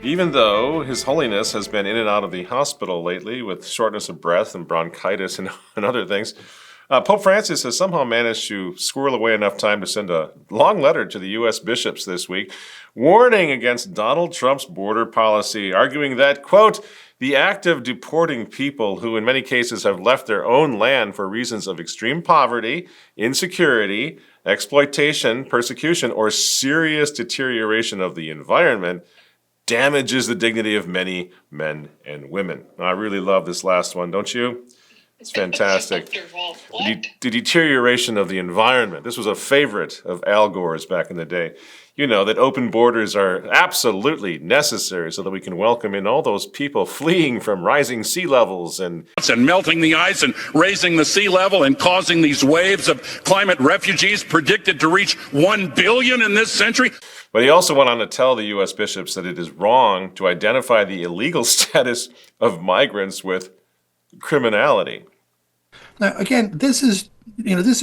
Even though His Holiness has been in and out of the hospital lately with shortness of breath and bronchitis and other things, Pope Francis has somehow managed to squirrel away enough time to send a long letter to the U.S. bishops this week, warning against Donald Trump's border policy, arguing that, quote, the act of deporting people who in many cases have left their own land for reasons of extreme poverty, insecurity, exploitation, persecution, or serious deterioration of the environment damages the dignity of many men and women. I really love this last one, don't you? It's fantastic. The deterioration of the environment. This was a favorite of Al Gore's back in the day. You know that open borders are absolutely necessary so that we can welcome in all those people fleeing from rising sea levels and melting the ice and raising the sea level and causing these waves of climate refugees predicted to reach 1 billion in this century. But he also went on to tell the U.S. bishops that it is wrong to identify the illegal status of migrants with criminality. Now, again, this is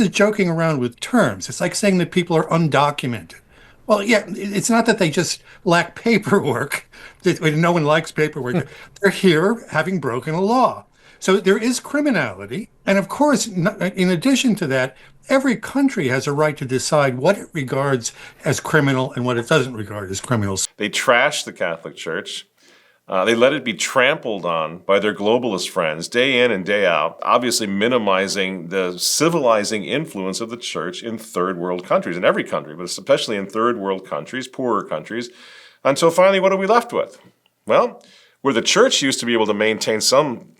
joking around with terms. It's like saying that people are undocumented. Well, yeah, it's not that they just lack paperwork. No one likes paperwork. They're here having broken a law. So there is criminality. And of course, in addition to that, every country has a right to decide what it regards as criminal and what it doesn't regard as criminal. They trash the Catholic Church. They let it be trampled on by their globalist friends day in and day out, obviously minimizing the civilizing influence of the church in third world countries, in every country, but especially in third world countries, poorer countries, until finally what are we left with? Well, where the church used to be able to maintain some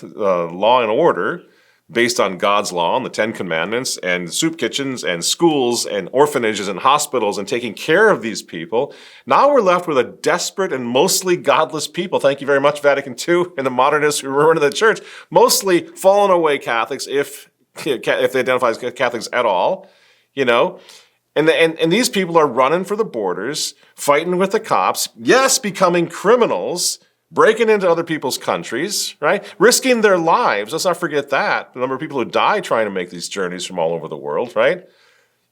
law and order based on God's law and the Ten Commandments and soup kitchens and schools and orphanages and hospitals and taking care of these people. Now we're left with a desperate and mostly godless people. Thank you very much, Vatican II, and the modernists who were into the church. Mostly fallen away Catholics, if they identify as Catholics at all, you know. And these people are running for the borders, fighting with the cops, yes, becoming criminals, breaking into other people's countries, right? Risking their lives. Let's not forget that. The number of people who die trying to make these journeys from all over the world, right?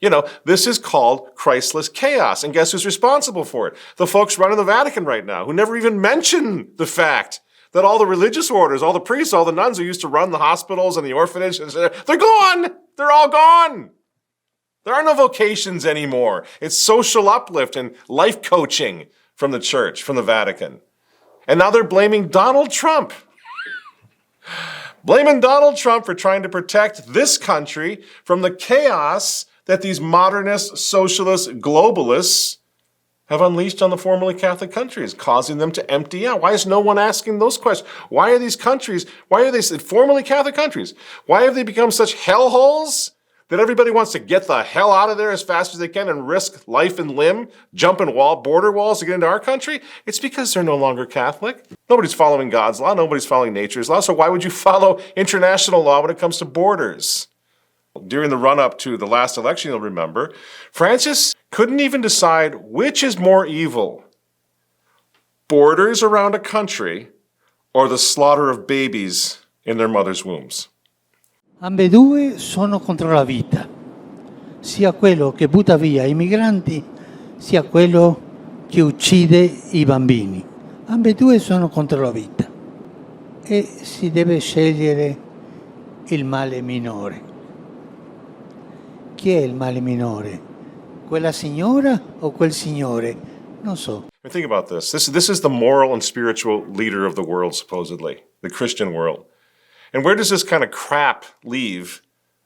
You know, this is called Christless chaos. And guess who's responsible for it? The folks running the Vatican right now, who never even mention the fact that all the religious orders, all the priests, all the nuns who used to run the hospitals and the orphanages, they're gone. They're all gone. There are no vocations anymore. It's social uplift and life coaching from the church, from the Vatican. And now they're blaming Donald Trump. Blaming Donald Trump for trying to protect this country from the chaos that these modernist, socialist, globalists have unleashed on the formerly Catholic countries, causing them to empty out. Why is no one asking those questions? Why are these countries, why are they formerly Catholic countries? Why have they become such hellholes that everybody wants to get the hell out of there as fast as they can and risk life and limb, jumping border walls to get into our country? It's because they're no longer Catholic. Nobody's following God's law. Nobody's following nature's law. So why would you follow international law when it comes to borders? During the run-up to the last election, you'll remember, Francis couldn't even decide which is more evil, borders around a country or the slaughter of babies in their mother's wombs. Ambedue sono contro la vita, sia quello che butta via i migranti, sia quello che uccide i bambini. Ambedue sono contro la vita e si deve scegliere il male minore. Chi è il male minore? Quella signora o quel signore? Non so. Think about this. This is the moral and spiritual leader of the world, supposedly, the Christian world. And where does this kind of crap leave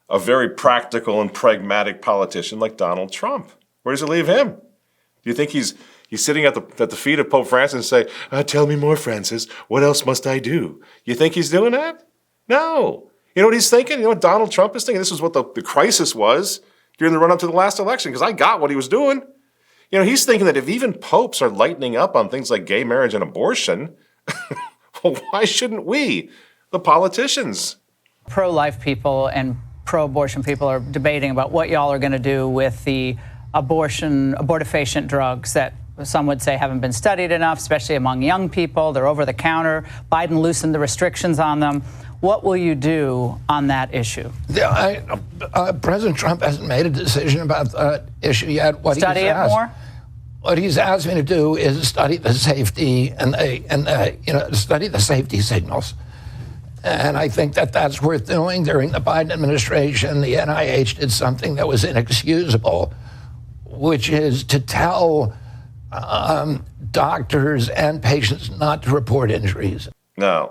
a very practical and pragmatic politician like Donald Trump? Where does it leave him? Do you think he's sitting at the feet of Pope Francis and say, tell me more, Francis, what else must I do? You think he's doing that? No. You know what he's thinking? You know what Donald Trump is thinking? This is what the crisis was during the run-up to the last election, because I got what he was doing. You know, he's thinking that if even popes are lightening up on things like gay marriage and abortion, well, why shouldn't we? The politicians. Pro-life people and pro-abortion people are debating about what y'all are going to do with the abortifacient drugs that some would say haven't been studied enough, especially among young people. They're over the counter. Biden loosened the restrictions on them. What will you do on that issue? President Trump hasn't made a decision about that issue yet. Study it more? What he's asked me to do is study the safety study the safety signals. And I think that that's worth doing. During the Biden administration, the NIH did something that was inexcusable, which is to tell doctors and patients not to report injuries. Now,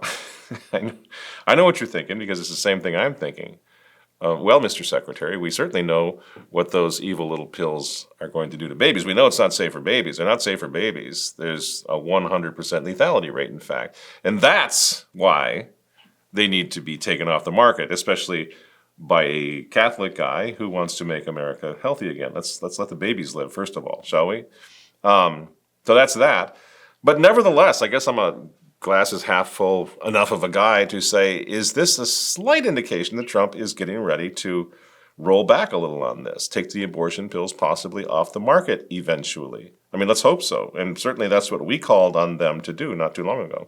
I know what you're thinking, because it's the same thing I'm thinking. Well, Mr. Secretary, we certainly know what those evil little pills are going to do to babies. We know it's not safe for babies. They're not safe for babies. There's a 100% lethality rate, in fact. And that's why they need to be taken off the market, especially by a Catholic guy who wants to make America healthy again. Let's let the babies live, first of all, shall we? So that's that. But nevertheless, I guess I'm a glass is half full enough of a guy to say, is this a slight indication that Trump is getting ready to roll back a little on this, take the abortion pills possibly off the market eventually? I mean, let's hope so. And certainly that's what we called on them to do not too long ago.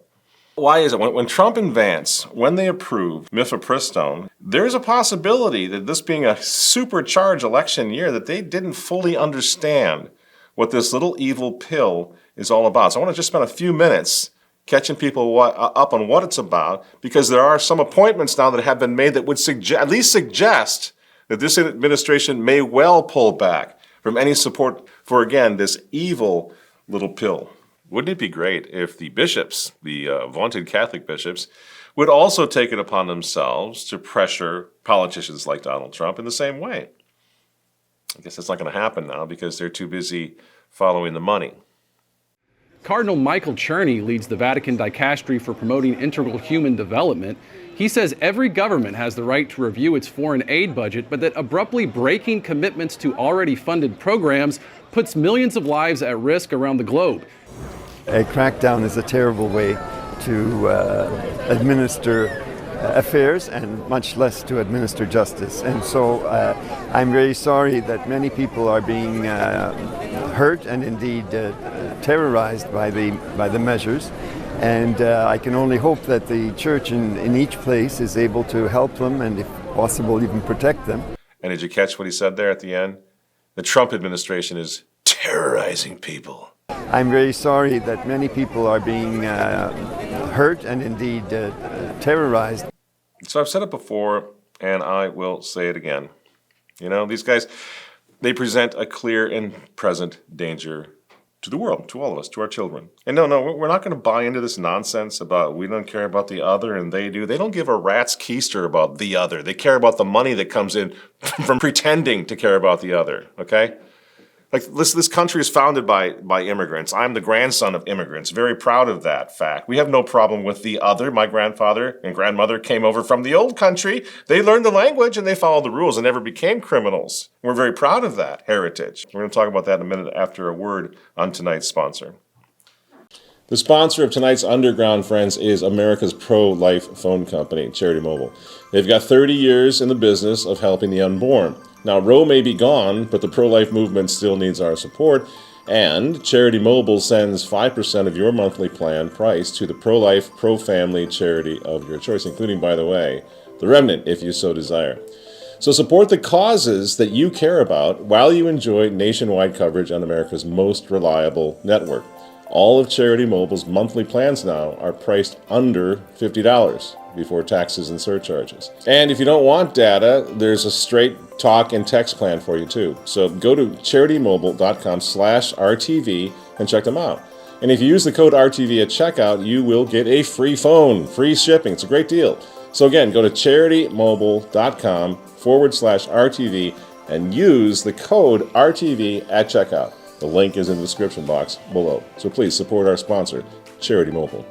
Why is it? When Trump and Vance, when they approved mifepristone, there's a possibility that this being a supercharged election year, that they didn't fully understand what this little evil pill is all about. So I want to just spend a few minutes catching people up on what it's about, because there are some appointments now that have been made that would at least suggest that this administration may well pull back from any support for, again, this evil little pill. Wouldn't it be great if the bishops, the vaunted Catholic bishops, would also take it upon themselves to pressure politicians like Donald Trump in the same way? I guess that's not going to happen now, because they're too busy following the money. Cardinal Michael Czerny leads the Vatican Dicastery for Promoting Integral Human Development. He says every government has the right to review its foreign aid budget, but that abruptly breaking commitments to already funded programs puts millions of lives at risk around the globe. A crackdown is a terrible way to administer affairs, and much less to administer justice. And so I'm very sorry that many people are being hurt and indeed terrorized by the measures. And I can only hope that the church in each place is able to help them, and if possible even protect them. And did you catch what he said there at the end? The Trump administration is terrorizing people. I'm very sorry that many people are being hurt and indeed terrorized. So I've said it before, and I will say it again. You know, these guys, they present a clear and present danger to the world, to all of us, to our children. And no, we're not going to buy into this nonsense about we don't care about the other and they do. They don't give a rat's keister about the other. They care about the money that comes in from pretending to care about the other, okay? Like this country is founded by immigrants. I'm the grandson of immigrants, very proud of that fact. We have no problem with the other. My grandfather and grandmother came over from the old country. They learned the language and they followed the rules and never became criminals. We're very proud of that heritage. We're going to talk about that in a minute after a word on tonight's sponsor. The sponsor of tonight's Underground, friends, is America's pro-life phone company, Charity Mobile. They've got 30 years in the business of helping the unborn. Now, Roe may be gone, but the pro-life movement still needs our support, and Charity Mobile sends 5% of your monthly plan price to the pro-life, pro-family charity of your choice, including, by the way, the Remnant, if you so desire. So support the causes that you care about while you enjoy nationwide coverage on America's most reliable network. All of Charity Mobile's monthly plans now are priced under $50 before taxes and surcharges. And if you don't want data, there's a straight talk and text plan for you too. So go to CharityMobile.com/RTV and check them out. And if you use the code RTV at checkout, you will get a free phone, free shipping. It's a great deal. So again, go to CharityMobile.com/RTV and use the code RTV at checkout. The link is in the description box below. So please support our sponsor, Charity Mobile.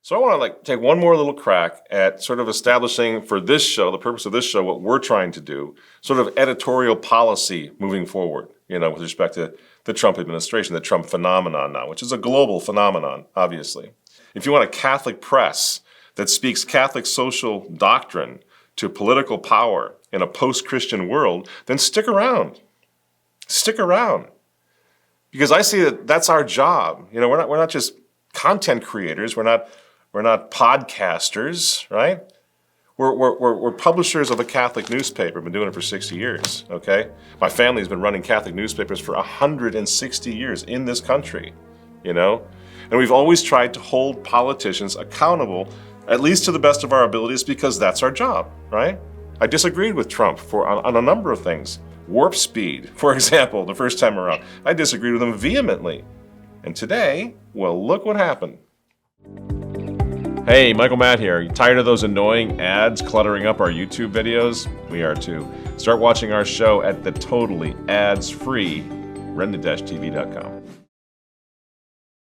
So I want to take one more little crack at sort of establishing for this show, the purpose of this show, what we're trying to do, sort of editorial policy moving forward, with respect to the Trump administration, the Trump phenomenon now, which is a global phenomenon, obviously. If you want a Catholic press that speaks Catholic social doctrine to political power in a post-Christian world, then stick around. Stick around. Because I see that that's our job. We're not just content creators. We're not podcasters, right? We're publishers of a Catholic newspaper. Been doing it for 60 years, okay? My family's been running Catholic newspapers for 160 years in this country, you know? And we've always tried to hold politicians accountable, at least to the best of our abilities, because that's our job, right? I disagreed with Trump on a number of things. Warp speed, for example, the first time around. I disagreed with him vehemently. And today, well, look what happened. Hey, Michael Matt here. You tired of those annoying ads cluttering up our YouTube videos? We are too. Start watching our show at the totally ads-free Remnant-TV.com.